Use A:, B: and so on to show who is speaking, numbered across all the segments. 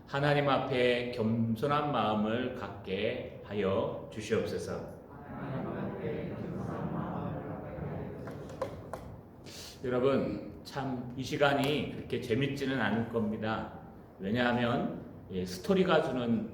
A: 하나님 앞에 겸손한 마음을 갖게 하여 주시옵소서. 여러분, 참 이 시간이 그렇게 재밌지는 않을 겁니다. 왜냐하면 스토리가 주는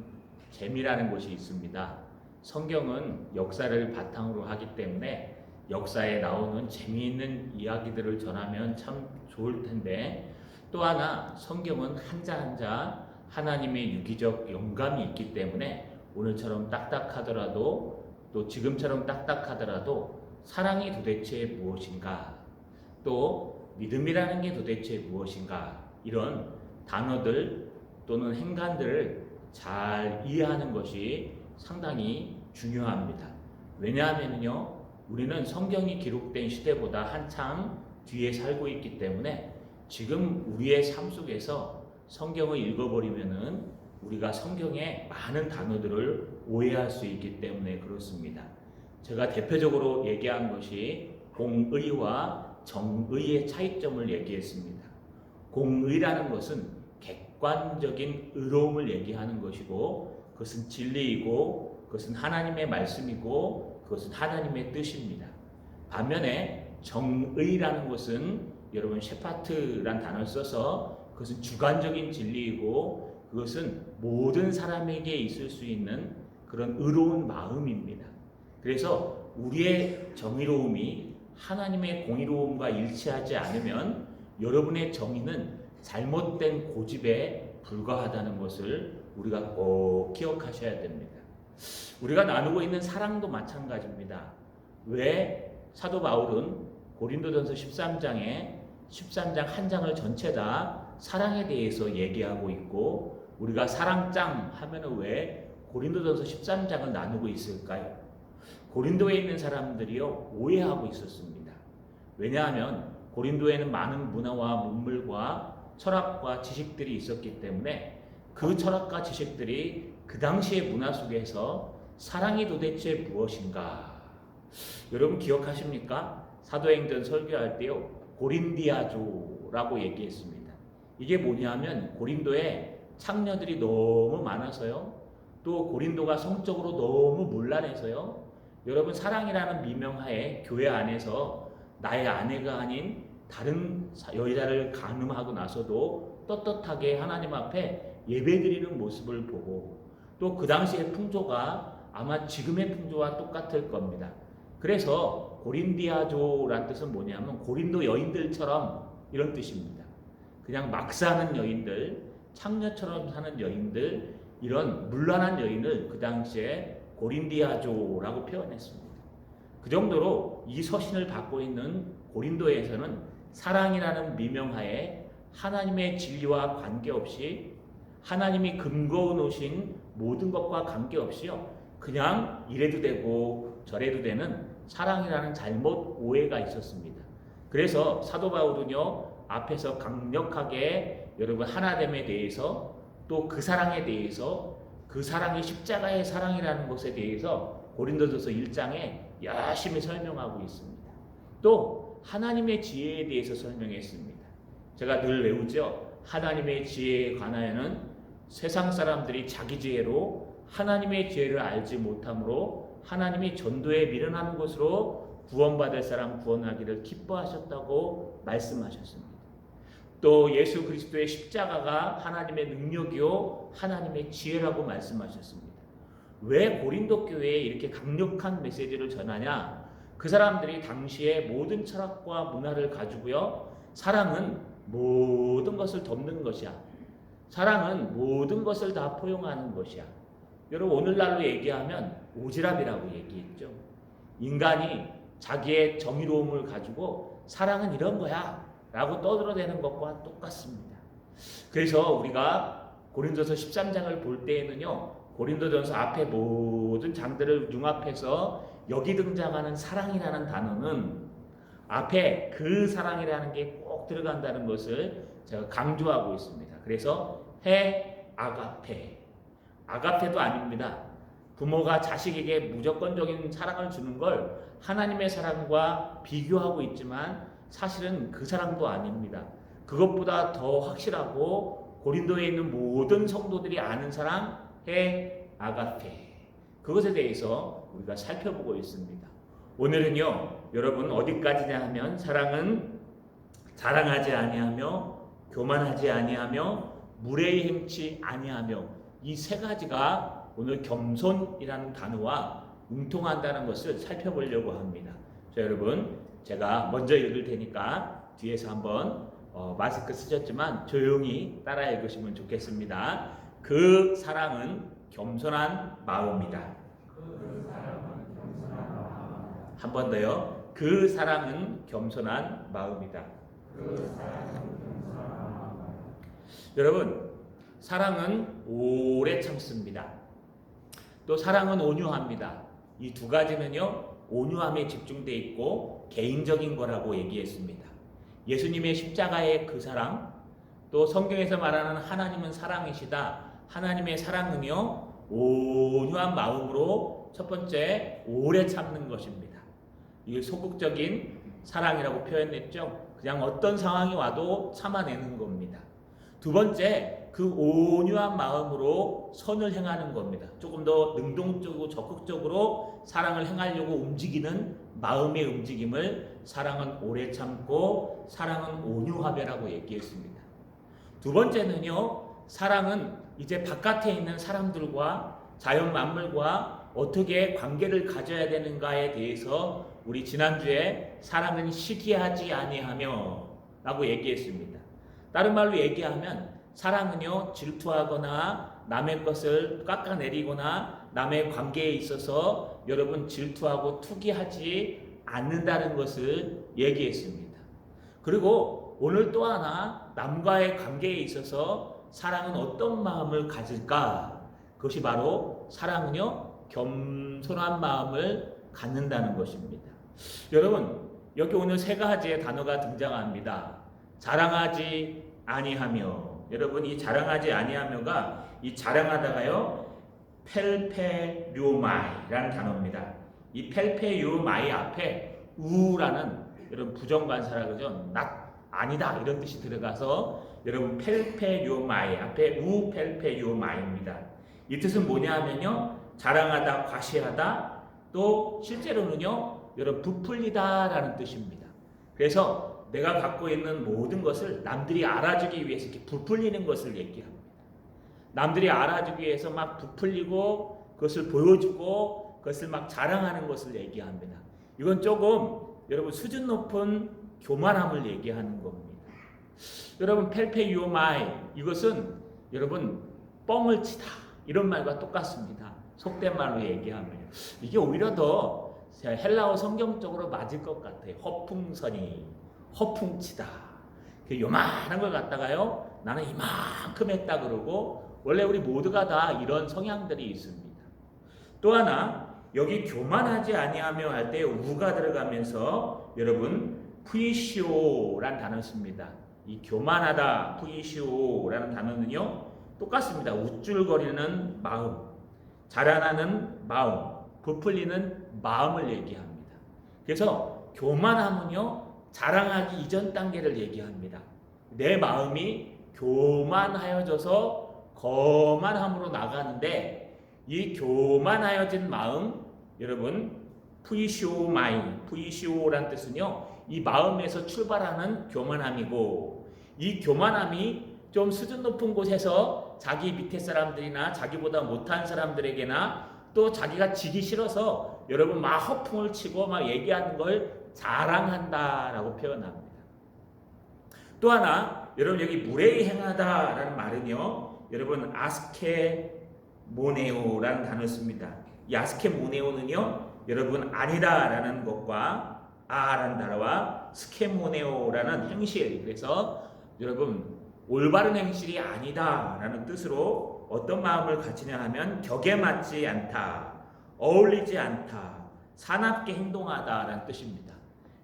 A: 재미라는 것이 있습니다. 성경은 역사를 바탕으로 하기 때문에 역사에 나오는 재미있는 이야기들을 전하면 참 좋을 텐데, 또 하나 성경은 한자 한자 하나님의 유기적 영감이 있기 때문에 오늘처럼 딱딱하더라도, 또 지금처럼 딱딱하더라도 사랑이 도대체 무엇인가, 또 믿음이라는 게 도대체 무엇인가, 이런 단어들 또는 행간들을 잘 이해하는 것이 상당히 중요합니다. 왜냐하면요, 우리는 성경이 기록된 시대보다 한참 뒤에 살고 있기 때문에 지금 우리의 삶 속에서 성경을 읽어버리면은 우리가 성경의 많은 단어들을 오해할 수 있기 때문에 그렇습니다. 제가 대표적으로 얘기한 것이 공의와 정의의 차이점을 얘기했습니다. 공의라는 것은 객관적인 의로움을 얘기하는 것이고, 그것은 진리이고, 그것은 하나님의 말씀이고, 그것은 하나님의 뜻입니다. 반면에 정의라는 것은 여러분 셰파트란 단어를 써서 그것은 주관적인 진리이고, 그것은 모든 사람에게 있을 수 있는 그런 의로운 마음입니다. 그래서 우리의 정의로움이 하나님의 공의로움과 일치하지 않으면 여러분의 정의는 잘못된 고집에 불과하다는 것을 우리가 꼭 기억하셔야 됩니다. 우리가 나누고 있는 사랑도 마찬가지입니다. 왜 사도 바울은 고린도전서 13장 한 장을 전체 다 사랑에 대해서 얘기하고 있고, 우리가 사랑장 하면은 왜 고린도전서 13장을 나누고 있을까요? 고린도에 있는 사람들이요, 오해하고 있었습니다. 왜냐하면 고린도에는 많은 문화와 문물과 철학과 지식들이 있었기 때문에 그 철학과 지식들이 그 당시의 문화 속에서 사랑이 도대체 무엇인가? 여러분 기억하십니까? 사도행전 설교할 때요, 고린디아조라고 얘기했습니다. 이게 뭐냐면 고린도에 창녀들이 너무 많아서요, 또 고린도가 성적으로 너무 문란해서요, 여러분 사랑이라는 미명하에 교회 안에서 나의 아내가 아닌 다른 여자를 간음하고 나서도 떳떳하게 하나님 앞에 예배드리는 모습을 보고, 또 그 당시의 풍조가 아마 지금의 풍조와 똑같을 겁니다. 그래서 고린디아조란 뜻은 뭐냐면 고린도 여인들처럼, 이런 뜻입니다. 그냥 막 사는 여인들, 창녀처럼 사는 여인들, 이런 문란한 여인을 그 당시에 고린디아조라고 표현했습니다. 그 정도로 이 서신을 받고 있는 고린도에서는 사랑이라는 미명하에 하나님의 진리와 관계없이, 하나님이 금고 놓으신 모든 것과 관계없이요, 그냥 이래도 되고 저래도 되는 사랑이라는 잘못 오해가 있었습니다. 그래서 사도 바울은요, 앞에서 강력하게 여러분 하나됨에 대해서, 또 그 사랑에 대해서, 그 사랑이 십자가의 사랑이라는 것에 대해서 고린도전서 1장에 열심히 설명하고 있습니다. 또 하나님의 지혜에 대해서 설명했습니다. 제가 늘 외우죠. 하나님의 지혜에 관하여는 세상 사람들이 자기 지혜로 하나님의 지혜를 알지 못함으로 하나님이 전도에 미련하는 것으로 구원받을 사람 구원하기를 기뻐하셨다고 말씀하셨습니다. 또 예수 그리스도의 십자가가 하나님의 능력이요 하나님의 지혜라고 말씀하셨습니다. 왜 고린도 교회에 이렇게 강력한 메시지를 전하냐? 그 사람들이 당시에 모든 철학과 문화를 가지고요, 사랑은 모든 것을 덮는 것이야, 사랑은 모든 것을 다 포용하는 것이야. 여러분 오늘날로 얘기하면 오지랖이라고 얘기했죠. 인간이 자기의 정의로움을 가지고 사랑은 이런 거야 라고 떠들어대는 것과 똑같습니다. 그래서 우리가 고린도서 13장을 볼 때에는요, 고린도전서 앞에 모든 장들을 융합해서 여기 등장하는 사랑이라는 단어는 앞에 그 사랑이라는 게 꼭 들어간다는 것을 제가 강조하고 있습니다. 그래서 아가페도 아닙니다. 부모가 자식에게 무조건적인 사랑을 주는 걸 하나님의 사랑과 비교하고 있지만 사실은 그 사랑도 아닙니다. 그것보다 더 확실하고 고린도에 있는 모든 성도들이 아는 사랑 아가페. 그것에 대해서 우리가 살펴보고 있습니다. 오늘은요, 여러분 어디까지냐 하면 사랑은 자랑하지 아니하며 교만하지 아니하며 무례히 행치 아니하며 이 세 가지가 오늘 겸손이라는 단어와 융통한다는 것을 살펴보려고 합니다. 자, 여러분 제가 먼저 읽을 테니까 뒤에서 한번 마스크 쓰셨지만 조용히 따라 읽으시면 좋겠습니다. 그 사랑은 겸손한 마음이다. 한 번 더요. 그 사랑은 겸손한 마음이다. 여러분, 사랑은 오래 참습니다. 또 사랑은 온유합니다. 이 두 가지는요, 온유함에 집중되어 있고 개인적인 거라고 얘기했습니다. 예수님의 십자가의 그 사랑, 또 성경에서 말하는 하나님은 사랑이시다. 하나님의 사랑은요, 온유한 마음으로 첫 번째 오래 참는 것입니다. 이게 소극적인 사랑이라고 표현했죠. 그냥 어떤 상황이 와도 참아내는 겁니다. 두 번째, 그 온유한 마음으로 선을 행하는 겁니다. 조금 더 능동적이고 적극적으로 사랑을 행하려고 움직이는 마음의 움직임을 사랑은 오래 참고 사랑은 온유하배라고 얘기했습니다. 두 번째는요, 사랑은 이제 바깥에 있는 사람들과 자연 만물과 어떻게 관계를 가져야 되는가에 대해서 우리 지난주에 사랑은 시기하지 아니하며 라고 얘기했습니다. 다른 말로 얘기하면 사랑은요, 질투하거나 남의 것을 깎아내리거나 남의 관계에 있어서 여러분 질투하고 투기하지 않는다는 것을 얘기했습니다. 그리고 오늘 또 하나 남과의 관계에 있어서 사랑은 어떤 마음을 가질까? 그것이 바로 사랑은요, 겸손한 마음을 갖는다는 것입니다. 여러분, 여기 오늘 세 가지의 단어가 등장합니다. 자랑하지 아니하며. 여러분, 이 자랑하지 아니하며가 이 자랑하다가요, 펠페류마이라는 단어입니다. 이 펠페류마이 앞에 우라는 여러분 부정관사라 그러죠. 아니다 이런 뜻이 들어가서 여러분 펠페류마이 앞에 우 펠페류마이입니다. 이 뜻은 뭐냐 하면요, 자랑하다, 과시하다, 또 실제로는요, 여러분 부풀리다라는 뜻입니다. 그래서 내가 갖고 있는 모든 것을 남들이 알아주기 위해서 이렇게 부풀리는 것을 얘기합니다. 남들이 알아주기 위해서 막 부풀리고 그것을 보여주고 그것을 막 자랑하는 것을 얘기합니다. 이건 조금 여러분 수준 높은 교만함을 얘기하는 겁니다. 여러분 펠페유마이 이것은 여러분 뻥을 치다 이런 말과 똑같습니다. 속된 말로 얘기하면 이게 오히려 더 헬라어 성경적으로 맞을 것 같아요. 허풍선이 허풍치다. 요만한 걸 갖다가요, 나는 이만큼 했다 그러고, 원래 우리 모두가 다 이런 성향들이 있습니다. 또 하나, 여기 교만하지 아니하며 할 때 우가 들어가면서 여러분 푸이시오라는 단어를 씁니다. 이 교만하다 푸이시오라는 단어는요, 똑같습니다. 우쭐거리는 마음, 자라나는 마음, 부풀리는 마음을 얘기합니다. 그래서 교만함은요, 자랑하기 이전 단계를 얘기합니다. 내 마음이 교만하여져서 거만함으로 나가는데, 이 교만하여진 마음, 여러분 푸이시오마이, 푸이시오란 뜻은요, 이 마음에서 출발하는 교만함이고, 이 교만함이 좀 수준 높은 곳에서 자기 밑에 사람들이나 자기보다 못한 사람들에게나 또 자기가 지기 싫어서 여러분 막 허풍을 치고 막 얘기하는 걸 자랑한다라고 표현합니다. 또 하나, 여러분 여기 무례히 행하다라는 말은요, 여러분 아스케모네오라는 단어를 씁니다. 이 아스케모네오는요, 여러분 아니다라는 것과 아라는 단어와 스케모네오라는 행실, 그래서 여러분 올바른 행실이 아니다라는 뜻으로 어떤 마음을 가지냐 하면 격에 맞지 않다, 어울리지 않다, 사납게 행동하다라는 뜻입니다.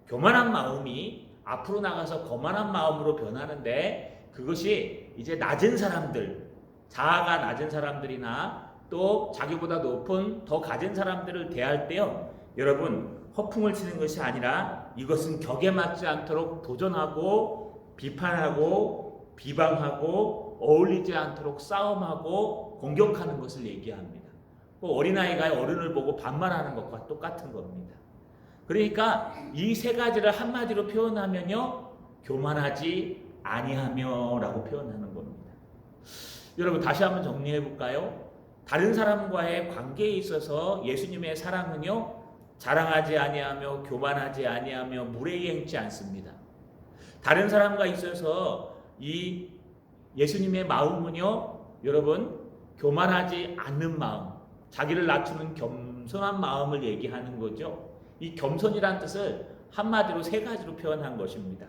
A: 교만한 마음이 앞으로 나가서 거만한 마음으로 변하는데, 그것이 이제 낮은 사람들, 자아가 낮은 사람들이나 또 자기보다 높은 더 가진 사람들을 대할 때요, 여러분 허풍을 치는 것이 아니라 이것은 격에 맞지 않도록 도전하고 비판하고 비방하고 어울리지 않도록 싸움하고 공격하는 것을 얘기합니다. 어린아이가 어른을 보고 반말하는 것과 똑같은 겁니다. 그러니까 이 세 가지를 한마디로 표현하면요, 교만하지 아니하며 라고 표현하는 겁니다. 여러분, 다시 한번 정리해 볼까요? 다른 사람과의 관계에 있어서 예수님의 사랑은요, 자랑하지 아니하며 교만하지 아니하며 무례히 행치 않습니다. 다른 사람과 있어서 이 예수님의 마음은요, 여러분, 교만하지 않는 마음, 자기를 낮추는 겸손한 마음을 얘기하는 거죠. 이 겸손이라는 뜻을 한마디로 세 가지로 표현한 것입니다.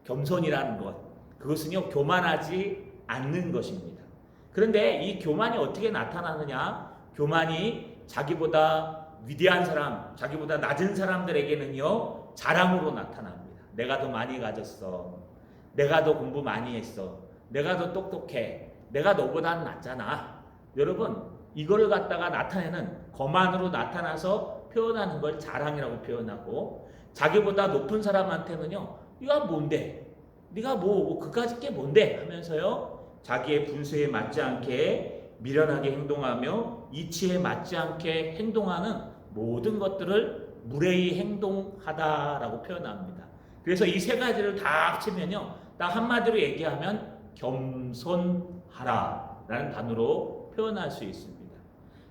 A: 겸손이라는 것, 그것은요, 교만하지 않는 것입니다. 그런데 이 교만이 어떻게 나타나느냐? 교만이 자기보다 위대한 사람, 자기보다 낮은 사람들에게는요, 자랑으로 나타납니다. 내가 더 많이 가졌어. 내가 더 공부 많이 했어. 내가 더 똑똑해. 내가 너보다는 낫잖아. 여러분, 이거를 갖다가 나타내는, 거만으로 나타나서 표현하는 걸 자랑이라고 표현하고, 자기보다 높은 사람한테는요, 네가 뭔데? 네가 뭐 그까짓 게 뭔데? 하면서요, 자기의 분수에 맞지 않게 미련하게 행동하며 이치에 맞지 않게 행동하는 모든 것들을 무례히 행동하다라고 표현합니다. 그래서 이 세 가지를 다 합치면요, 딱 한마디로 얘기하면 겸손하라라는 단어로 표현할 수 있습니다.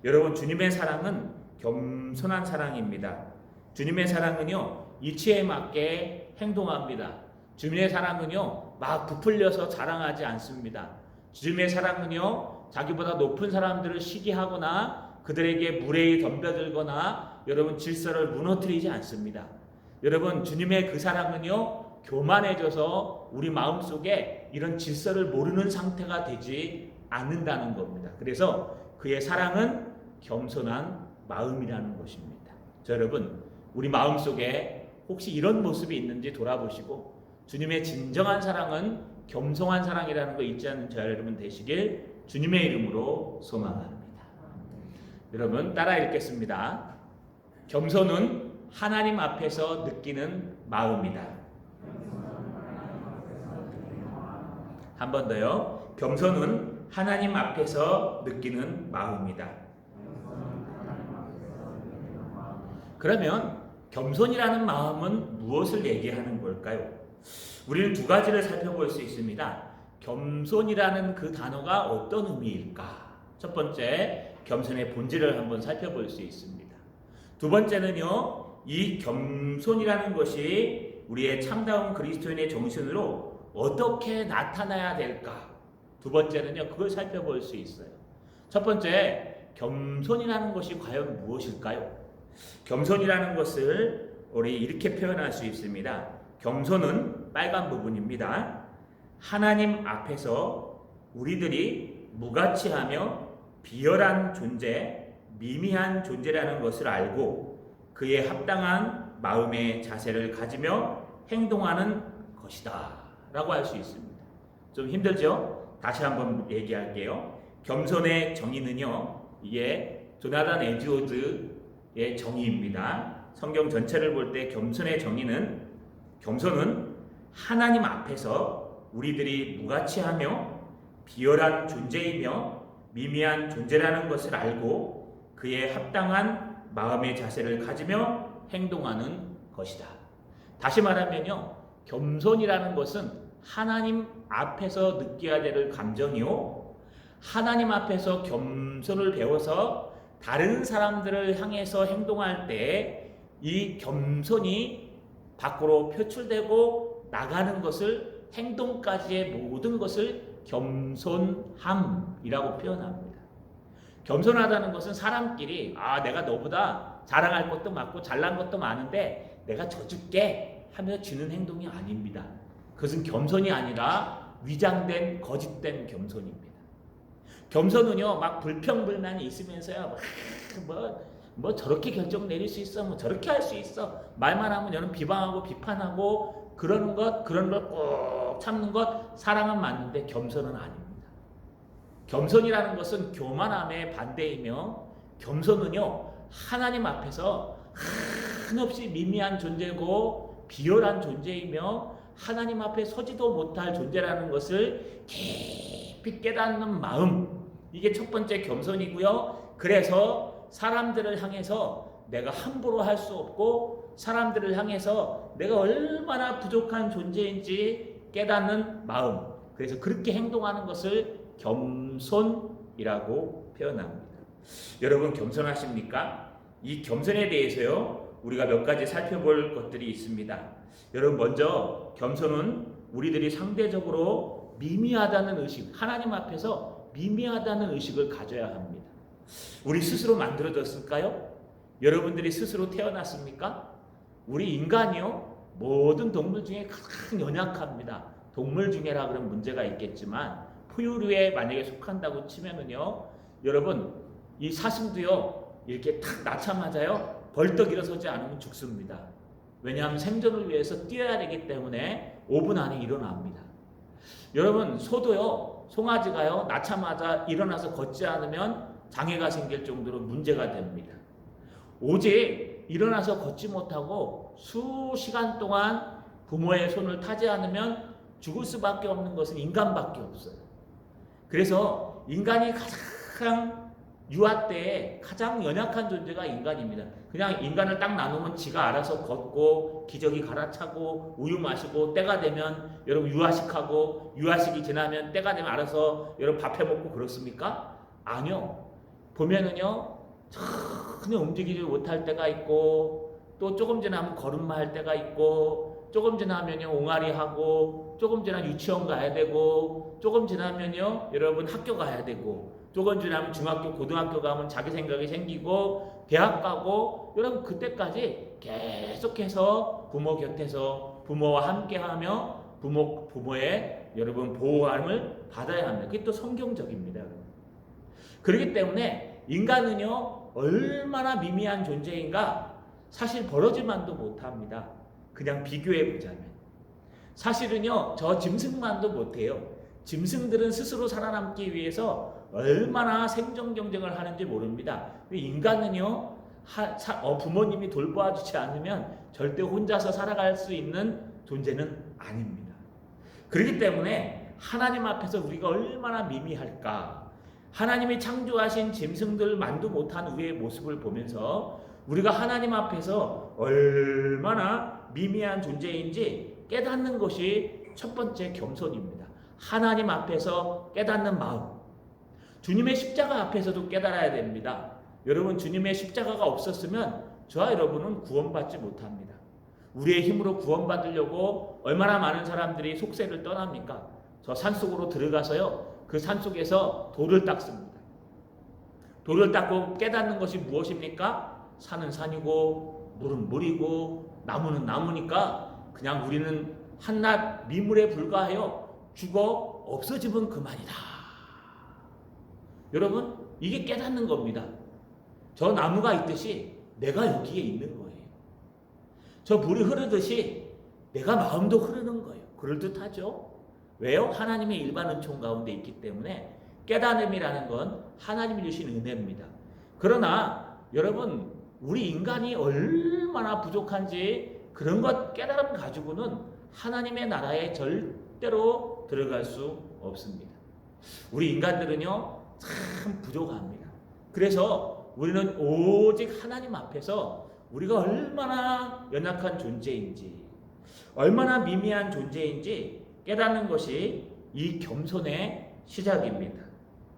A: 여러분, 주님의 사랑은 겸손한 사랑입니다. 주님의 사랑은요, 이치에 맞게 행동합니다. 주님의 사랑은요, 막 부풀려서 자랑하지 않습니다. 주님의 사랑은요, 자기보다 높은 사람들을 시기하거나 그들에게 무례히 덤벼들거나 여러분 질서를 무너뜨리지 않습니다. 여러분, 주님의 그 사랑은요, 교만해져서 우리 마음속에 이런 질서를 모르는 상태가 되지 않는다는 겁니다. 그래서 그의 사랑은 겸손한 마음이라는 것입니다. 자, 여러분, 우리 마음속에 혹시 이런 모습이 있는지 돌아보시고 주님의 진정한 사랑은 겸손한 사랑이라는 거 잊지 않는 저와 여러분 되시길 주님의 이름으로 소망합니다. 여러분, 따라 읽겠습니다. 겸손은 하나님 앞에서 느끼는 마음이다. 한 번 더요. 겸손은 하나님 앞에서 느끼는 마음이다. 그러면 겸손이라는 마음은 무엇을 얘기하는 걸까요? 우리는 두 가지를 살펴볼 수 있습니다. 겸손이라는 그 단어가 어떤 의미일까? 첫 번째, 겸손의 본질을 한번 살펴볼 수 있습니다. 두 번째는요, 이 겸손이라는 것이 우리의 참다운 그리스도인의 정신으로 어떻게 나타나야 될까? 두 번째는요, 그걸 살펴볼 수 있어요. 첫 번째, 겸손이라는 것이 과연 무엇일까요? 겸손이라는 것을 우리 이렇게 표현할 수 있습니다. 겸손은 빨간 부분입니다. 하나님 앞에서 우리들이 무가치하며 비열한 존재, 미미한 존재라는 것을 알고 그에 합당한 마음의 자세를 가지며 행동하는 것이다 라고 할 수 있습니다. 좀 힘들죠? 다시 한번 얘기할게요. 겸손의 정의는요, 이게 조나단 에드워드의 정의입니다. 성경 전체를 볼 때 겸손은 하나님 앞에서 우리들이 무가치하며 비열한 존재이며 미미한 존재라는 것을 알고 그에 합당한 마음의 자세를 가지며 행동하는 것이다. 다시 말하면요, 겸손이라는 것은 하나님 앞에서 느껴야 될 감정이요, 하나님 앞에서 겸손을 배워서 다른 사람들을 향해서 행동할 때 이 겸손이 밖으로 표출되고 나가는 것을, 행동까지의 모든 것을 겸손함이라고 표현합니다. 겸손하다는 것은 사람끼리 내가 너보다 자랑할 것도 많고 잘난 것도 많은데 내가 져줄게 하며 주는 행동이 아닙니다. 그것은 겸손이 아니라 위장된 거짓된 겸손입니다. 겸손은요, 막 불평불만이 있으면서요, 뭐 저렇게 결정 내릴 수 있어, 뭐 저렇게 할 수 있어, 말만 하면 여러분 비방하고 비판하고 그런 걸 꼭 참는 것, 사랑은 맞는데 겸손은 아닙니다. 겸손이라는 것은 교만함의 반대이며, 겸손은요, 하나님 앞에서 한없이 미미한 존재고 비열한 존재이며 하나님 앞에 서지도 못할 존재라는 것을 깊이 깨닫는 마음, 이게 첫 번째 겸손이고요. 그래서 사람들을 향해서 내가 함부로 할 수 없고 사람들을 향해서 내가 얼마나 부족한 존재인지 깨닫는 마음, 그래서 그렇게 행동하는 것을 겸손이라고 표현합니다. 여러분 겸손하십니까? 이 겸손에 대해서요 우리가 몇 가지 살펴볼 것들이 있습니다. 여러분 먼저 겸손은 우리들이 상대적으로 미미하다는 의식, 하나님 앞에서 미미하다는 의식을 가져야 합니다. 우리 스스로 만들어졌을까요? 여러분들이 스스로 태어났습니까? 우리 인간이요 모든 동물 중에 가장 연약합니다. 동물 중에라 그런 문제가 있겠지만 포유류에 만약에 속한다고 치면은요 여러분 이 사슴도요 이렇게 탁 낳자마자요 벌떡 일어서지 않으면 죽습니다. 왜냐하면 생존을 위해서 뛰어야 되기 때문에 5분 안에 일어납니다. 여러분 소도요 송아지가요 낳자마자 일어나서 걷지 않으면 장애가 생길 정도로 문제가 됩니다. 오직 일어나서 걷지 못하고 수시간 동안 부모의 손을 타지 않으면 죽을 수밖에 없는 것은 인간밖에 없어요. 그래서 인간이 가장 유아 때에 가장 연약한 존재가 인간입니다. 그냥 인간을 딱 나누면 지가 알아서 걷고 기저귀 갈아차고 우유 마시고 때가 되면 여러분 유아식하고 유아식이 지나면 때가 되면 알아서 여러분 밥 해먹고 그렇습니까? 아니요. 보면은요 전혀 움직이지 못할 때가 있고 또 조금 지나면 걸음마 할 때가 있고 조금 지나면요 옹알이 하고 조금 지나면 유치원 가야 되고 조금 지나면요 여러분 학교 가야 되고 조금 지나면 중학교 고등학교 가면 자기 생각이 생기고 대학 가고 여러분 그때까지 계속해서 부모 곁에서 부모와 함께하며 부모의 여러분 보호함을 받아야 합니다. 그게 또 성경적입니다. 그렇기 때문에 인간은요 얼마나 미미한 존재인가 사실 버러지만도 못합니다. 그냥 비교해 보자면 사실은요 저 짐승만도 못해요. 짐승들은 스스로 살아남기 위해서 얼마나 생존 경쟁을 하는지 모릅니다. 인간은요 부모님이 돌보아주지 않으면 절대 혼자서 살아갈 수 있는 존재는 아닙니다. 그렇기 때문에 하나님 앞에서 우리가 얼마나 미미할까, 하나님이 창조하신 짐승들만도 못한 우리의 모습을 보면서 우리가 하나님 앞에서 얼마나 미미한 존재인지 깨닫는 것이 첫 번째 겸손입니다. 하나님 앞에서 깨닫는 마음, 주님의 십자가 앞에서도 깨달아야 됩니다. 여러분 주님의 십자가가 없었으면 저와 여러분은 구원받지 못합니다. 우리의 힘으로 구원받으려고 얼마나 많은 사람들이 속세를 떠납니까? 저 산속으로 들어가서요 그 산속에서 돌을 닦습니다. 돌을 닦고 깨닫는 것이 무엇입니까? 산은 산이고 물은 물이고 나무는 나무니까 그냥 우리는 한낱 미물에 불과하여 죽어 없어지면 그만이다. 여러분 이게 깨닫는 겁니다. 저 나무가 있듯이 내가 여기에 있는 거예요. 저 물이 흐르듯이 내가 마음도 흐르는 거예요. 그럴듯하죠? 왜요? 하나님의 일반 은총 가운데 있기 때문에 깨달음이라는 건 하나님이 주신 은혜입니다. 그러나 여러분 우리 인간이 얼마나 부족한지 그런 것 깨달음 가지고는 하나님의 나라에 절대로 들어갈 수 없습니다. 우리 인간들은요 참 부족합니다. 그래서 우리는 오직 하나님 앞에서 우리가 얼마나 연약한 존재인지 얼마나 미미한 존재인지 깨닫는 것이 이 겸손의 시작입니다.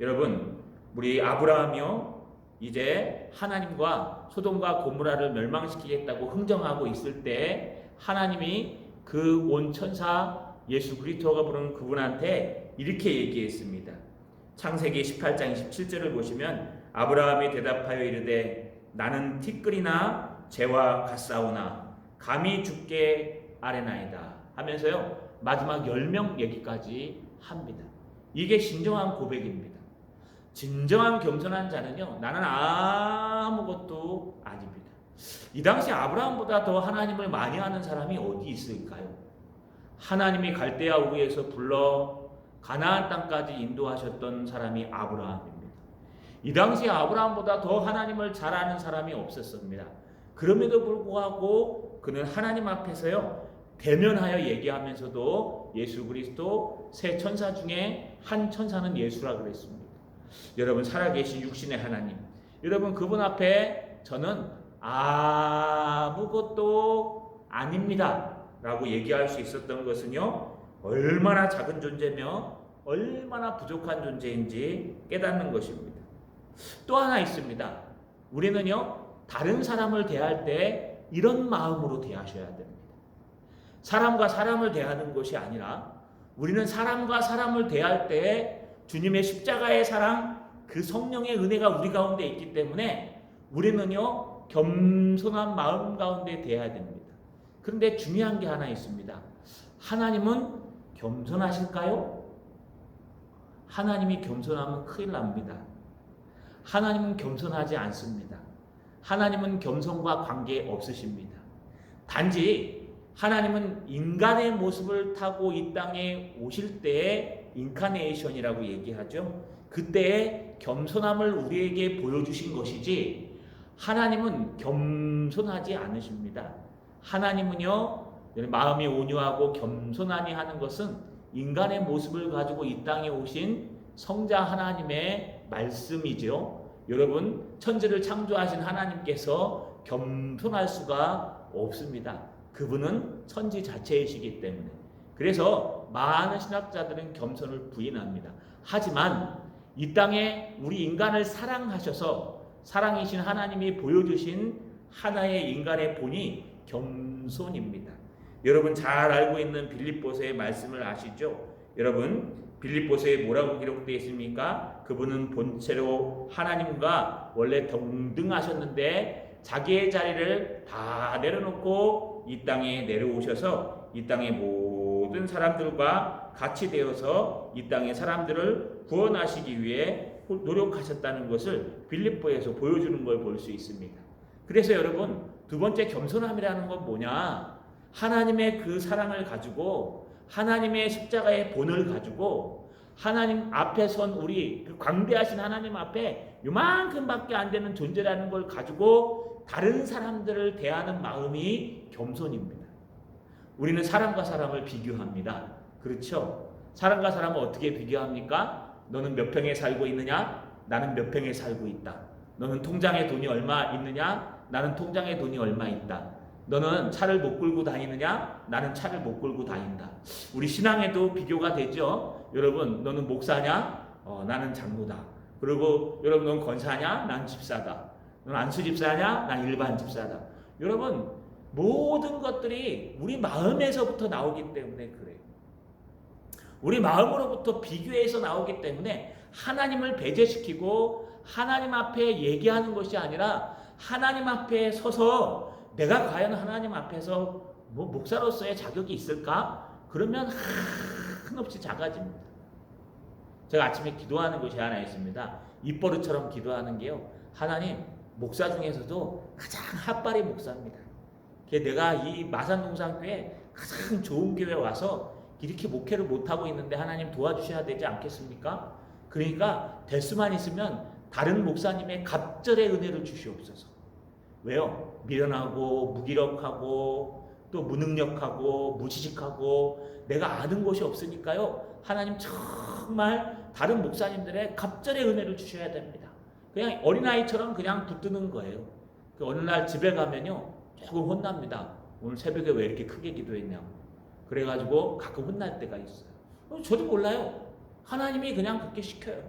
A: 여러분 우리 아브라함이요 이제 하나님과 소돔과 고모라를 멸망시키겠다고 흥정하고 있을 때 하나님이 그 온 천사 예수 그리스도가 부르는 그분한테 이렇게 얘기했습니다. 창세기 18장 27절을 보시면 아브라함이 대답하여 이르되 나는 티끌이나 재와 같사오나 감히 주께 아뢰나이다 하면서요 마지막 10명 얘기까지 합니다. 이게 진정한 고백입니다. 진정한 겸손한 자는요 나는 아무것도 아닙니다. 이 당시 아브라함보다 더 하나님을 많이 아는 사람이 어디 있을까요? 하나님이 갈대아 우르에서 불러 가나안 땅까지 인도하셨던 사람이 아브라함입니다. 이 당시 아브라함보다 더 하나님을 잘 아는 사람이 없었습니다. 그럼에도 불구하고 그는 하나님 앞에서요 대면하여 얘기하면서도 예수 그리스도 세 천사 중에 한 천사는 예수라 그랬습니다. 여러분, 살아계신 육신의 하나님, 여러분 그분 앞에 저는 아무것도 아닙니다 라고 얘기할 수 있었던 것은요, 얼마나 작은 존재며 얼마나 부족한 존재인지 깨닫는 것입니다. 또 하나 있습니다. 우리는요, 다른 사람을 대할 때 이런 마음으로 대하셔야 됩니다. 사람과 사람을 대하는 것이 아니라 우리는 사람과 사람을 대할 때 주님의 십자가의 사랑, 그 성령의 은혜가 우리 가운데 있기 때문에 우리는요, 겸손한 마음 가운데 대해야 됩니다. 그런데 중요한 게 하나 있습니다. 하나님은 겸손하실까요? 하나님이 겸손하면 큰일 납니다. 하나님은 겸손하지 않습니다. 하나님은 겸손과 관계 없으십니다. 단지 하나님은 인간의 모습을 타고 이 땅에 오실 때의 인카네이션이라고 얘기하죠. 그때의 겸손함을 우리에게 보여주신 것이지, 하나님은 겸손하지 않으십니다. 하나님은요, 마음이 온유하고 겸손하니 하는 것은 인간의 모습을 가지고 이 땅에 오신 성자 하나님의 말씀이죠. 여러분, 천지를 창조하신 하나님께서 겸손할 수가 없습니다. 그분은 천지 자체이시기 때문에. 그래서 많은 신학자들은 겸손을 부인합니다. 하지만 이 땅에 우리 인간을 사랑하셔서 사랑이신 하나님이 보여주신 하나의 인간의 본이 겸손입니다. 여러분 잘 알고 있는 빌립보서의 말씀을 아시죠? 여러분, 빌립보서에 뭐라고 기록되어 있습니까? 그분은 본체로 하나님과 원래 동등하셨는데 자기의 자리를 다 내려놓고 이 땅에 내려오셔서 이 땅의 모든 사람들과 같이 되어서 이 땅의 사람들을 구원하시기 위해 노력하셨다는 것을 빌립보에서 보여주는 걸 볼 수 있습니다. 그래서 여러분, 두 번째 겸손함이라는 건 뭐냐? 하나님의 그 사랑을 가지고, 하나님의 십자가의 본을 가지고, 하나님 앞에 선 우리 그 광대하신 하나님 앞에 요만큼밖에 안 되는 존재라는 걸 가지고 다른 사람들을 대하는 마음이 겸손입니다. 우리는 사람과 사람을 비교합니다. 그렇죠? 사람과 사람을 어떻게 비교합니까? 너는 몇 평에 살고 있느냐? 나는 몇 평에 살고 있다. 너는 통장에 돈이 얼마 있느냐? 나는 통장에 돈이 얼마 있다. 너는 차를 못 끌고 다니느냐? 나는 차를 못 끌고 다닌다. 우리 신앙에도 비교가 되죠. 여러분, 너는 목사냐? 나는 장로다. 그리고 여러분, 넌 권사냐? 난 집사다. 넌 안수 집사냐? 난 일반 집사다. 여러분, 모든 것들이 우리 마음에서부터 나오기 때문에 그래요. 우리 마음으로부터 비교해서 나오기 때문에 하나님을 배제시키고 하나님 앞에 얘기하는 것이 아니라 하나님 앞에 서서 내가 과연 하나님 앞에서 목사로서의 자격이 있을까? 그러면 한없이 작아집니다. 제가 아침에 기도하는 것이 하나 있습니다. 입버릇처럼 기도하는 게요, 하나님, 목사 중에서도 가장 핫바리 목사입니다. 내가 이 마산동산교회 가장 좋은 교회 와서 이렇게 목회를 못하고 있는데 하나님 도와주셔야 되지 않겠습니까? 그러니까 될 수만 있으면 다른 목사님의 갑절의 은혜를 주시옵소서. 왜요? 미련하고 무기력하고 또 무능력하고 무지식하고 내가 아는 것이 없으니까요, 하나님 정말 다른 목사님들의 갑절의 은혜를 주셔야 됩니다. 그냥 어린아이처럼 그냥 붙드는 거예요. 어느 날 집에 가면요, 조금 혼납니다. 오늘 새벽에 왜 이렇게 크게 기도했냐고. 그래가지고 가끔 혼날 때가 있어요. 저도 몰라요. 하나님이 그냥 그렇게 시켜요.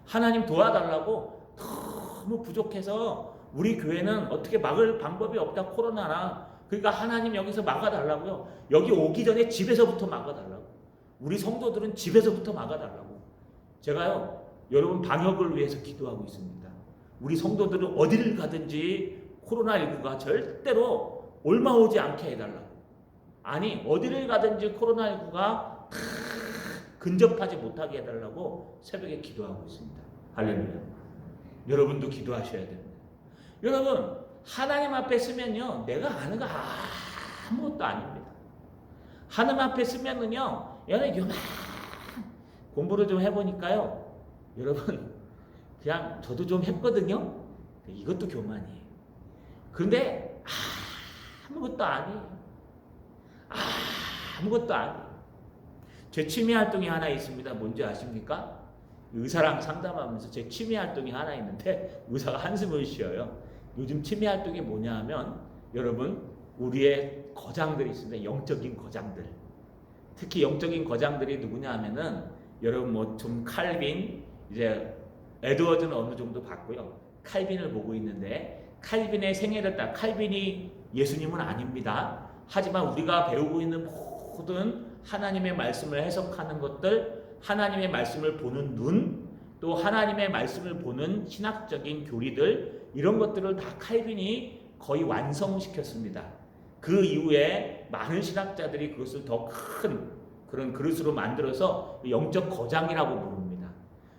A: 하나님 도와달라고. 너무 부족해서 우리 교회는 어떻게 막을 방법이 없다, 코로나나. 그러니까 하나님 여기서 막아달라고요. 여기 오기 전에 집에서부터 막아달라고. 우리 성도들은 집에서부터 막아달라고. 제가요, 여러분 방역을 위해서 기도하고 있습니다. 우리 성도들은 어디를 가든지 코로나19가 절대로 옮아오지 않게 해달라고. 아니, 어디를 가든지 코로나19가 근접하지 못하게 해달라고 새벽에 기도하고 있습니다. 할렐루야. 여러분도 기도하셔야 됩니다. 여러분, 하나님 앞에 쓰면요, 내가 아는 거 아무것도 아닙니다. 하나님 앞에 쓰면은요, 요만 공부를 좀 해보니까요, 여러분, 그냥 저도 좀 했거든요. 이것도 교만이에요. 그런데 아무것도 아니에요. 아무것도 아니에요. 제 취미 활동이 하나 있습니다. 뭔지 아십니까? 의사랑 상담하면서 제 취미 활동이 하나 있는데 의사가 한숨을 쉬어요. 요즘 취미 활동이 뭐냐 하면 여러분 우리의 거장들이 있습니다. 영적인 거장들. 특히 영적인 거장들이 누구냐 하면은 여러분 뭐 좀 칼빈, 이제 에드워즈는 어느 정도 봤고요. 칼빈을 보고 있는데 칼빈의 생애를 따라 칼빈이 예수님은 아닙니다. 하지만 우리가 배우고 있는 모든 하나님의 말씀을 해석하는 것들, 하나님의 말씀을 보는 눈, 또 하나님의 말씀을 보는 신학적인 교리들, 이런 것들을 다 칼빈이 거의 완성시켰습니다. 그 이후에 많은 신학자들이 그것을 더 큰 그런 그릇으로 만들어서 영적 거장이라고 부릅니다.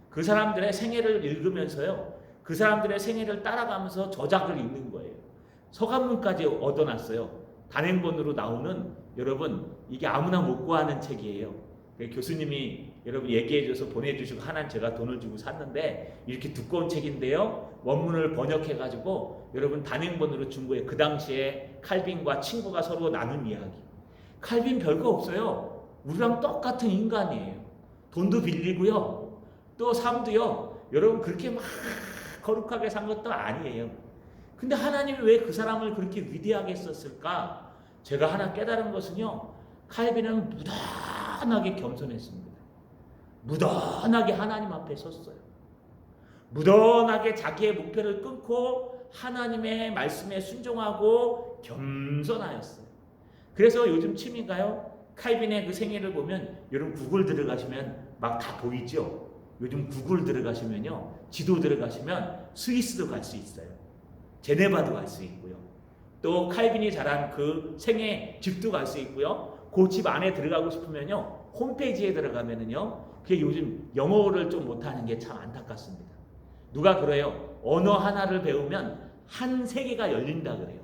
A: 그 사람들의 생애를 읽으면서요, 그 사람들의 생애를 따라가면서 저작을 읽는 거예요. 서간문까지 얻어놨어요. 단행본으로 나오는, 여러분 이게 아무나 못 구하는 책이에요. 교수님이 여러분 얘기해줘서 보내주시고 하나는 제가 돈을 주고 샀는데 이렇게 두꺼운 책인데요, 원문을 번역해가지고 여러분 단행본으로 준 거예요. 그 당시에 칼빈과 친구가 서로 나눈 이야기. 칼빈 별거 없어요. 우리랑 똑같은 인간이에요. 돈도 빌리고요, 또 삶도요, 여러분 그렇게 막 거룩하게 산 것도 아니에요. 근데 하나님이 왜 그 사람을 그렇게 위대하게 썼을까? 제가 하나 깨달은 것은요, 칼빈은 무던하게 겸손했습니다. 무던하게 하나님 앞에 섰어요. 무던하게 자기의 목표를 끊고 하나님의 말씀에 순종하고 겸손하였어요. 그래서 요즘 취미가요, 칼빈의 그 생애를 보면 여러분 구글 들어가시면 막 다 보이죠? 요즘 구글 들어가시면요, 지도 들어가시면 스위스도 갈 수 있어요. 제네바도 갈 수 있고요. 또 칼빈이 자란 그 생애 집도 갈 수 있고요. 그 집 안에 들어가고 싶으면요, 홈페이지에 들어가면은요, 그게 요즘 영어를 좀 못하는 게 참 안타깝습니다. 누가 그래요? 언어 하나를 배우면 한 세계가 열린다 그래요.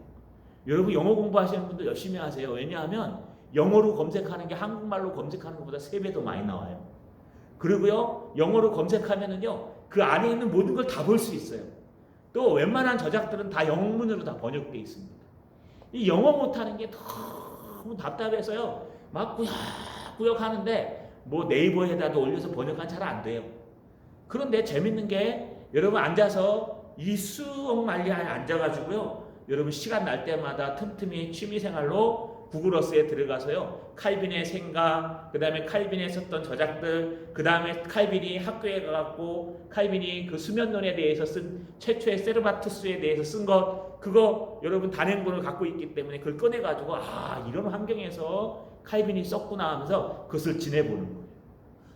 A: 여러분 영어 공부하시는 분들 열심히 하세요. 왜냐하면 영어로 검색하는 게 한국말로 검색하는 것보다 3배 더 많이 나와요. 그리고요, 영어로 검색하면은요, 그 안에 있는 모든 걸 다 볼 수 있어요. 또 웬만한 저작들은 다 영문으로 다 번역되어 있습니다. 이 영어 못하는 게 너무 답답해서요, 막 꾸역꾸역 하는데 뭐 네이버에다가 올려서 번역한 잘 안 돼요. 그런데 재밌는 게 여러분 앉아서 이 수억 만리에 앉아가지고요, 여러분 시간 날 때마다 틈틈이 취미생활로 구글어스에 들어가서요, 칼빈의 생각, 그 다음에 칼빈이 썼던 저작들, 그 다음에 칼빈이 학교에 가갖고 칼빈이 그 수면론에 대해서 쓴 최초의 세르바투스에 대해서 쓴 것, 그거 여러분 단행본을 갖고 있기 때문에 그걸 꺼내가지고 이런 환경에서 칼빈이 썼구나 하면서 그것을 지내보는 거예요.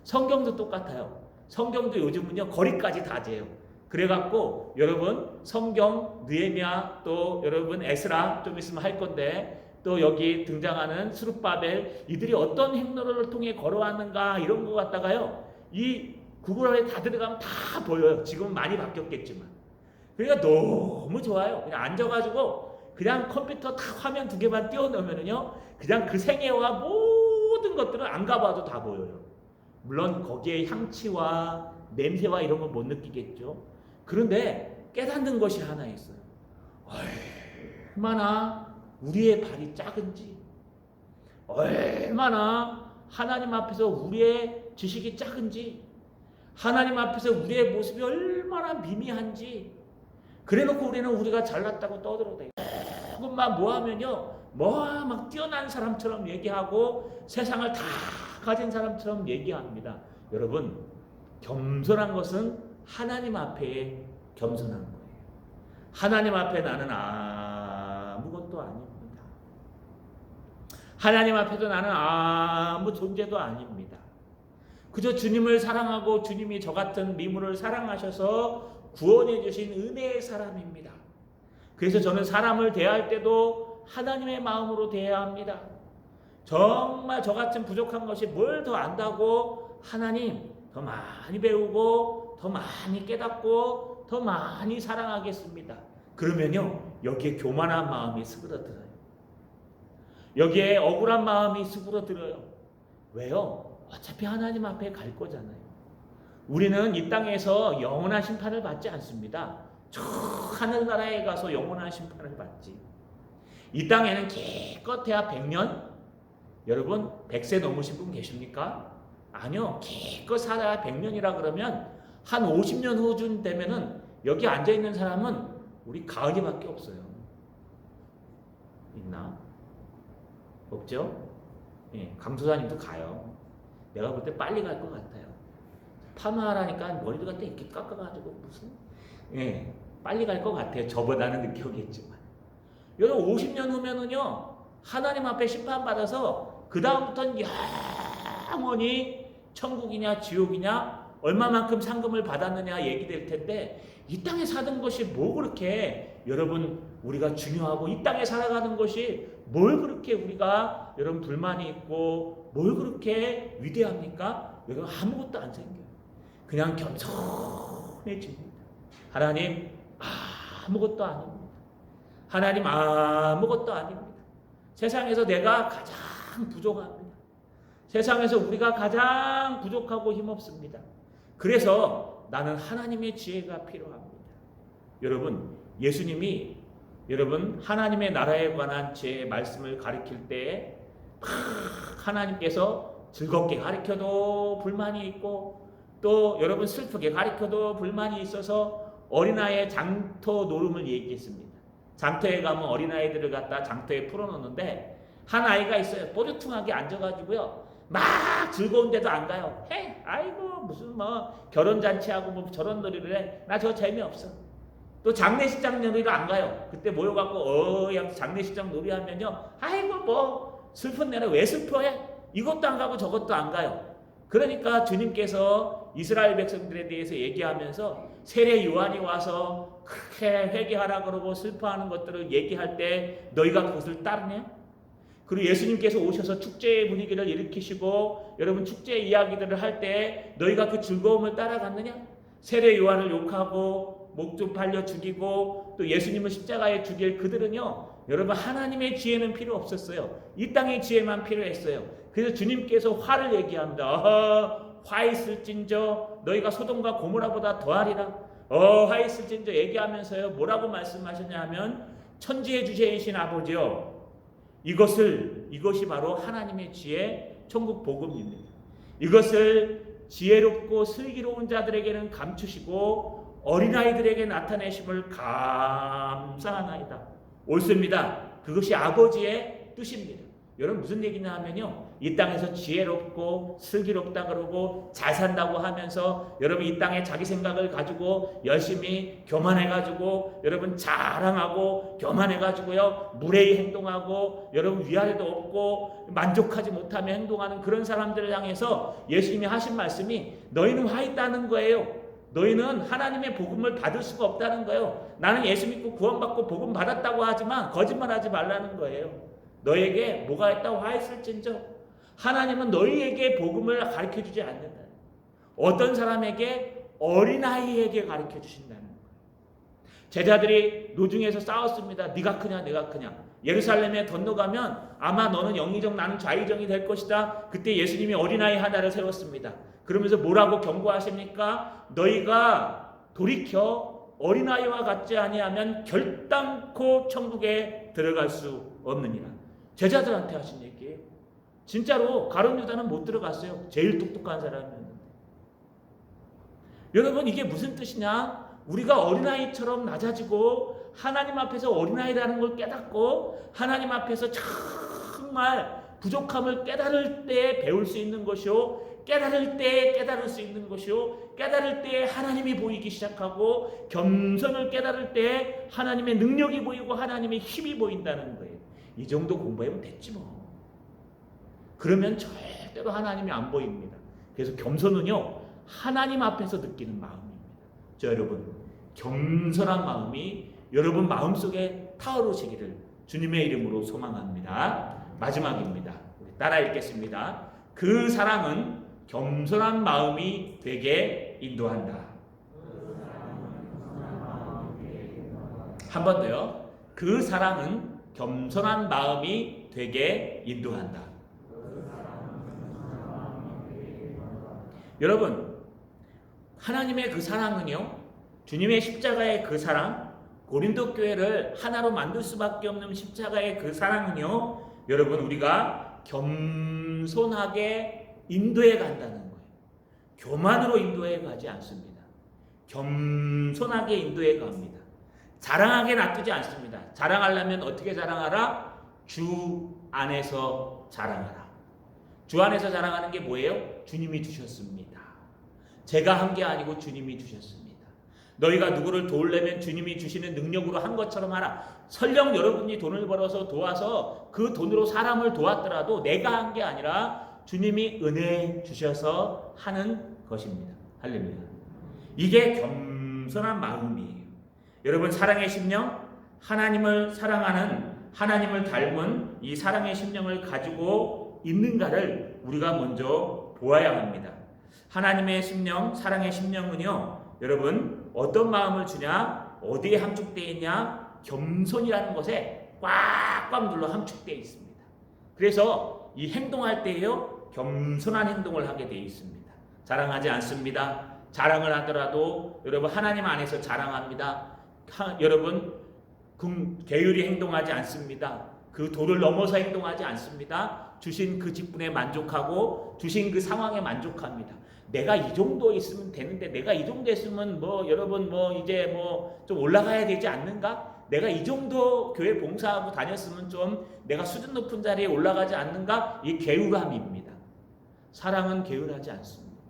A: 성경도 똑같아요. 성경도 요즘은요, 거리까지 다 재요. 그래갖고 여러분 성경, 느헤미야, 또 여러분 에스라 좀 있으면 할 건데, 또 여기 등장하는 스룹바벨, 이들이 어떤 행로를 통해 걸어왔는가 이런 거 갖다가요, 이 구글에 다 들어가면 다 보여요. 지금은 많이 바뀌었겠지만. 그러니까 너무 좋아요. 그냥 앉아가지고 그냥 컴퓨터 다 화면 2개만 띄워놓으면요, 그냥 그 생애와 모든 것들을 안 가봐도 다 보여요. 물론 거기에 향치와 냄새와 이런 건 못 느끼겠죠. 그런데 깨닫는 것이 하나 있어요. 얼마나 우리의 발이 작은지, 얼마나 하나님 앞에서 우리의 지식이 작은지, 하나님 앞에서 우리의 모습이 얼마나 미미한지, 그래놓고 우리가 잘났다고 떠들어대요. 조금만 뭐하면요, 막 뛰어난 사람처럼 얘기하고 세상을 다 가진 사람처럼 얘기합니다. 여러분, 겸손한 것은 하나님 앞에 겸손한 거예요. 하나님 앞에 나는 아무것도 아닙니다. 하나님 앞에도 나는 아무 존재도 아닙니다. 그저 주님을 사랑하고 주님이 저 같은 미물을 사랑하셔서 구원해 주신 은혜의 사람입니다. 그래서 저는 사람을 대할 때도 하나님의 마음으로 대해야 합니다. 정말 저 같은 부족한 것이 뭘 더 안다고, 하나님 더 많이 배우고 더 많이 깨닫고 더 많이 사랑하겠습니다. 그러면요, 여기에 교만한 마음이 스그러들어요. 여기에 억울한 마음이 스그러들어요. 왜요? 어차피 하나님 앞에 갈 거잖아요. 우리는 이 땅에서 영원한 심판을 받지 않습니다. 저 하늘나라에 가서 영원한 심판을 받지. 이 땅에는 기껏해야 100년, 여러분 100세 넘으신 분 계십니까? 아니요. 기껏 살아야 100년이라 그러면 한 50년 후쯤 되면은 여기 앉아있는 사람은 우리 가은이밖에 없어요. 있나? 없죠? 예, 강도사님도 가요. 내가 볼 때 빨리 갈 것 같아요. 파마하라니까 머리를 갖다 이렇게 깎아가지고 무슨 빨리 갈 것 같아요. 저보다는 늦게 오겠지만. 여러분 50년 후면은요 하나님 앞에 심판받아서 그 다음부터는 영원히 천국이냐 지옥이냐 얼마만큼 상금을 받았느냐 얘기될 텐데 이 땅에 사는 것이 뭐 그렇게 여러분 우리가 중요하고 이 땅에 살아가는 것이 뭘 그렇게 우리가 여러분 불만이 있고 뭘 그렇게 위대합니까? 여러분 아무것도 안 생겨요. 그냥 겸손해집니다. 하나님 아무것도 아닙니다. 하나님 아무것도 아닙니다. 세상에서 내가 가장 부족합니다. 세상에서 우리가 가장 부족하고 힘없습니다. 그래서 나는 하나님의 지혜가 필요합니다. 여러분 예수님이 여러분 하나님의 나라에 관한 제 말씀을 가르칠 때 하나님께서 즐겁게 가르쳐도 불만이 있고 또 여러분 슬프게 가르쳐도 불만이 있어서 어린아이의 장터 노름을 얘기했습니다. 장터에 가면 어린아이들을 갖다 장터에 풀어놓는데 한 아이가 있어요. 뽀르퉁하게 앉아가지고요 막 즐거운데도 안 가요. 아이고 무슨 뭐 결혼잔치하고 뭐 저런 놀이를 해. 나 저 재미없어. 또 장례식장 놀이도 안 가요. 그때 모여갖고 장례식장 놀이하면요 아이고 뭐 슬픈 내라 왜 슬퍼해? 이것도 안 가고 저것도 안 가요. 그러니까 주님께서 이스라엘 백성들에 대해서 얘기하면서 세례 요한이 와서 그렇게 회개하라 그러고 슬퍼하는 것들을 얘기할 때 너희가 그것을 따르냐? 그리고 예수님께서 오셔서 축제의 분위기를 일으키시고 여러분 축제 이야기들을 할 때 너희가 그 즐거움을 따라갔느냐? 세례 요한을 욕하고 목 좀 팔려 죽이고 또 예수님을 십자가에 죽일 그들은요 여러분 하나님의 지혜는 필요 없었어요. 이 땅의 지혜만 필요했어요. 그래서 주님께서 화를 얘기합니다. 화 있을진저 너희가 소돔과 고모라보다 더하리라. 화 있을진저 얘기하면서요 뭐라고 말씀하셨냐 하면 천지의 주제이신 아버지요 이것이 바로 하나님의 지혜 천국 복음입니다. 이것을 지혜롭고 슬기로운 자들에게는 감추시고 어린아이들에게 나타내심을 감사하나이다. 옳습니다. 그것이 아버지의 뜻입니다. 여러분 무슨 얘기냐 하면요 이 땅에서 지혜롭고 슬기롭다 그러고 잘 산다고 하면서 여러분 이 땅에 자기 생각을 가지고 열심히 교만해가지고 여러분 자랑하고 교만해가지고요 무례히 행동하고 여러분 위아래도 없고 만족하지 못하며 행동하는 그런 사람들을 향해서 예수님이 하신 말씀이 너희는 화 있다는 거예요. 너희는 하나님의 복음을 받을 수가 없다는 거예요. 나는 예수 믿고 구원받고 복음 받았다고 하지만 거짓말하지 말라는 거예요. 너에게 뭐가 있다고 화했을진저 하나님은 너희에게 복음을 가르쳐주지 않는다. 어떤 사람에게 어린아이에게 가르쳐주신다는 거예요. 제자들이 노중에서 싸웠습니다. 네가 크냐 내가 크냐. 예루살렘에 건너가면 아마 너는 영의정 나는 좌의정이 될 것이다. 그때 예수님이 어린아이 하나를 세웠습니다. 그러면서 뭐라고 경고하십니까? 너희가 돌이켜 어린아이와 같지 아니하면 결단코 천국에 들어갈 수 없느니라. 제자들한테 하신 얘기예요. 진짜로 가룟 유다는 못 들어갔어요. 제일 똑똑한 사람이었는데. 여러분 이게 무슨 뜻이냐? 우리가 어린아이처럼 낮아지고 하나님 앞에서 어린아이라는 걸 깨닫고 하나님 앞에서 정말 부족함을 깨달을 때 배울 수 있는 것이요 깨달을 때 깨달을 수 있는 것이요 깨달을 때 하나님이 보이기 시작하고 겸손을 깨달을 때 하나님의 능력이 보이고 하나님의 힘이 보인다는 거예요. 이 정도 공부하면 됐지 뭐. 그러면 절대로 하나님이 안 보입니다. 그래서 겸손은요 하나님 앞에서 느끼는 마음입니다. 자 여러분 겸손한 마음이 여러분 마음속에 타오르시기를 주님의 이름으로 소망합니다. 마지막입니다. 우리 따라 읽겠습니다. 그 사랑은 겸손한 마음이 되게 인도한다. 한 번 더요. 그 사랑은 겸손한 마음이 되게 인도한다. 여러분 하나님의 그 사랑은요 주님의 십자가의 그 사랑 고린도 교회를 하나로 만들 수밖에 없는 십자가의 그 사랑은요 여러분 우리가 겸손하게 인도해 간다는 거예요. 교만으로 인도해 가지 않습니다. 겸손하게 인도해 갑니다. 자랑하게 놔두지 않습니다. 자랑하려면 어떻게 자랑하라? 주 안에서 자랑하라. 주 안에서 자랑하는 게 뭐예요? 주님이 주셨습니다. 제가 한 게 아니고 주님이 주셨습니다. 너희가 누구를 도우려면 주님이 주시는 능력으로 한 것처럼 하라. 설령 여러분이 돈을 벌어서 도와서 그 돈으로 사람을 도왔더라도 내가 한 게 아니라 주님이 은혜 주셔서 하는 것입니다. 할렐루야. 이게 겸손한 마음이에요. 여러분, 사랑의 심령, 하나님을 사랑하는, 하나님을 닮은 이 사랑의 심령을 가지고 있는가를 우리가 먼저 보아야 합니다. 하나님의 심령, 사랑의 심령은요, 여러분 어떤 마음을 주냐? 어디에 함축되어 있냐? 겸손이라는 것에 꽉꽉 눌러 함축되어 있습니다. 그래서 이 행동할 때에요, 겸손한 행동을 하게 되어 있습니다. 자랑하지 않습니다. 자랑을 하더라도 여러분 하나님 안에서 자랑합니다. 여러분 게으리 행동하지 않습니다. 그 도를 넘어서 행동하지 않습니다. 주신 그 직분에 만족하고 주신 그 상황에 만족합니다. 내가 이 정도 있으면 되는데, 내가 이 정도 했으면 뭐 여러분 뭐 이제 뭐 좀 올라가야 되지 않는가? 내가 이 정도 교회 봉사하고 다녔으면 좀 내가 수준 높은 자리에 올라가지 않는가? 이 게으름입니다. 사랑은 게으르지 않습니다.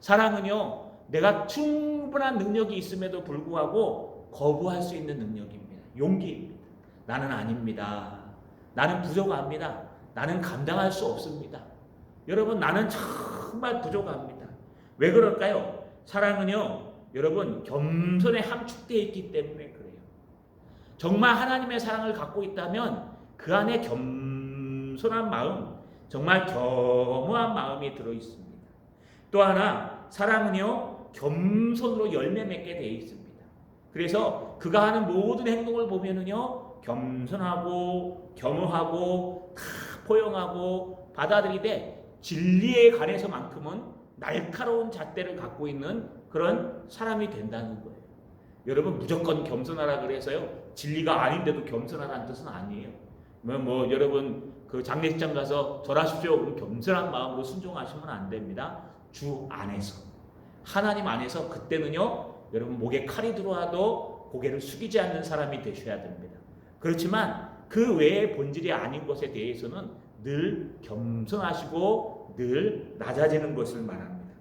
A: 사랑은요, 내가 충분한 능력이 있음에도 불구하고 거부할 수 있는 능력입니다. 용기입니다. 나는 아닙니다. 나는 부족합니다. 나는 감당할 수 없습니다. 여러분, 나는 정말 부족합니다. 왜 그럴까요? 사랑은요, 여러분 겸손에 함축되어 있기 때문에 그래요. 정말 하나님의 사랑을 갖고 있다면 그 안에 겸손한 마음, 정말 겸허한 마음이 들어있습니다. 또 하나, 사랑은요 겸손으로 열매 맺게 되어 있습니다. 그래서 그가 하는 모든 행동을 보면은요, 겸손하고 겸허하고 다 포용하고 받아들이되 진리에 관해서만큼은 날카로운 잣대를 갖고 있는 그런 사람이 된다는 거예요. 여러분, 무조건 겸손하라 그래서요, 진리가 아닌데도 겸손하라는 뜻은 아니에요. 여러분 그 장례식장 가서 절하십시오 그럼 겸손한 마음으로 순종하시면 안 됩니다. 주 안에서, 하나님 안에서, 그때는요 여러분 목에 칼이 들어와도 고개를 숙이지 않는 사람이 되셔야 됩니다. 그렇지만 그 외의 본질이 아닌 것에 대해서는 늘 겸손하시고 늘 낮아지는 것을 말합니다.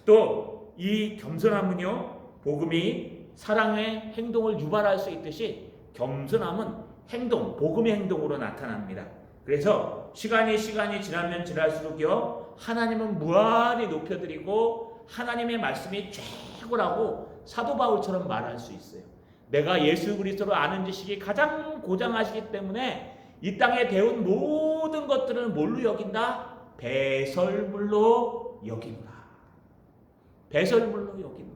A: 또 이 겸손함은요, 복음이 사랑의 행동을 유발할 수 있듯이 겸손함은 행동, 복음의 행동으로 나타납니다. 그래서 시간이 지나면 지날수록요, 하나님은 무한히 높여드리고 하나님의 말씀이 최고라고 사도 바울처럼 말할 수 있어요. 내가 예수 그리스도를 아는 지식이 가장 고장하시기 때문에 이 땅에 배운 모든 것들을 뭘로 여긴다? 배설물로 여기노라. 배설물로 여기노라.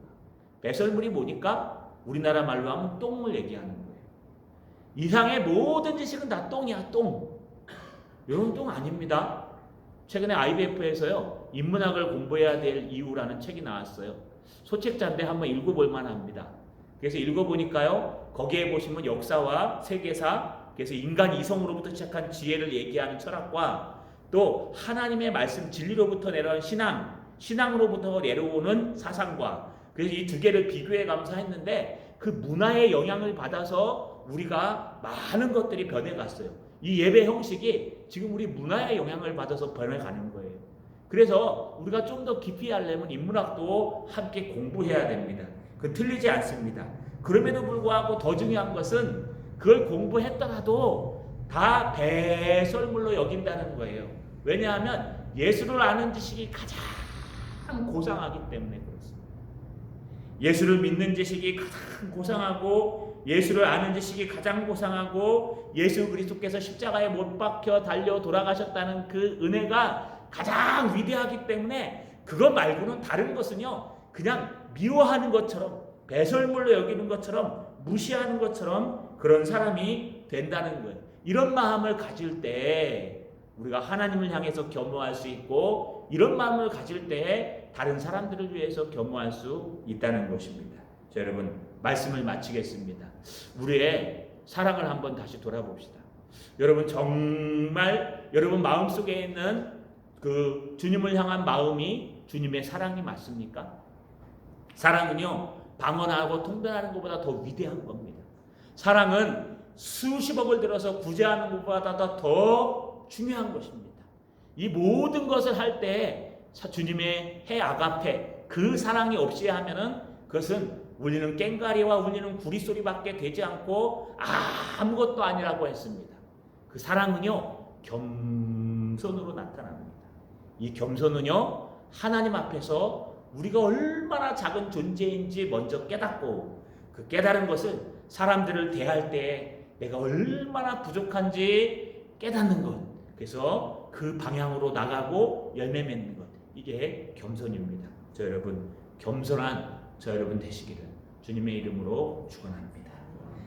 A: 배설물이 뭐니까? 우리나라 말로 하면 똥을 얘기하는 거예요. 이상의 모든 지식은 다 똥이야, 똥. 이런 똥 아닙니다. 최근에 IBF에서요, 인문학을 공부해야 될 이유라는 책이 나왔어요. 소책자인데 한번 읽어볼 만합니다. 그래서 읽어보니까요, 거기에 보시면 역사와 세계사, 그래서 인간 이성으로부터 시작한 지혜를 얘기하는 철학과 또 하나님의 말씀 진리로부터 내려온 신앙으로부터 내려오는 사상과, 그래서 이 두 개를 비교해 가면서 했는데 그 문화의 영향을 받아서 우리가 많은 것들이 변해갔어요. 이 예배 형식이 지금 우리 문화의 영향을 받아서 변해가는 거예요. 그래서 우리가 좀 더 깊이 하려면 인문학도 함께 공부해야 됩니다. 그건 틀리지 않습니다. 그럼에도 불구하고 더 중요한 것은 그걸 공부했더라도 다 배설물로 여긴다는 거예요. 왜냐하면 예수를 아는 지식이 가장 고상하기 때문에 그렇습니다. 예수를 믿는 지식이 가장 고상하고, 예수를 아는 지식이 가장 고상하고, 예수 그리스도께서 십자가에 못 박혀 달려 돌아가셨다는 그 은혜가 가장 위대하기 때문에 그것 말고는 다른 것은요, 그냥 미워하는 것처럼, 배설물로 여기는 것처럼, 무시하는 것처럼 그런 사람이 된다는 거예요. 이런 마음을 가질 때 우리가 하나님을 향해서 겸허할 수 있고, 이런 마음을 가질 때 다른 사람들을 위해서 겸허할 수 있다는 것입니다. 자, 여러분, 말씀을 마치겠습니다. 우리의 사랑을 한번 다시 돌아봅시다. 여러분 정말 여러분 마음속에 있는 그 주님을 향한 마음이 주님의 사랑이 맞습니까? 사랑은요, 방언하고 통변하는 것보다 더 위대한 겁니다. 사랑은 수십억을 들어서 구제하는 것보다 더 중요한 것입니다. 이 모든 것을 할 때 주님의 해 아가페 그 사랑이 없이 하면은 그것은 울리는 꽹과리와 울리는 구리 소리밖에 되지 않고 아무것도 아니라고 했습니다. 그 사랑은요, 겸손으로 나타납니다. 이 겸손은요, 하나님 앞에서 우리가 얼마나 작은 존재인지 먼저 깨닫고 그 깨달은 것을 사람들을 대할 때 내가 얼마나 부족한지 깨닫는 것, 그래서 그 방향으로 나가고 열매 맺는 것, 이게 겸손입니다. 저 여러분 겸손한 저 여러분 되시기를 주님의 이름으로 축원합니다.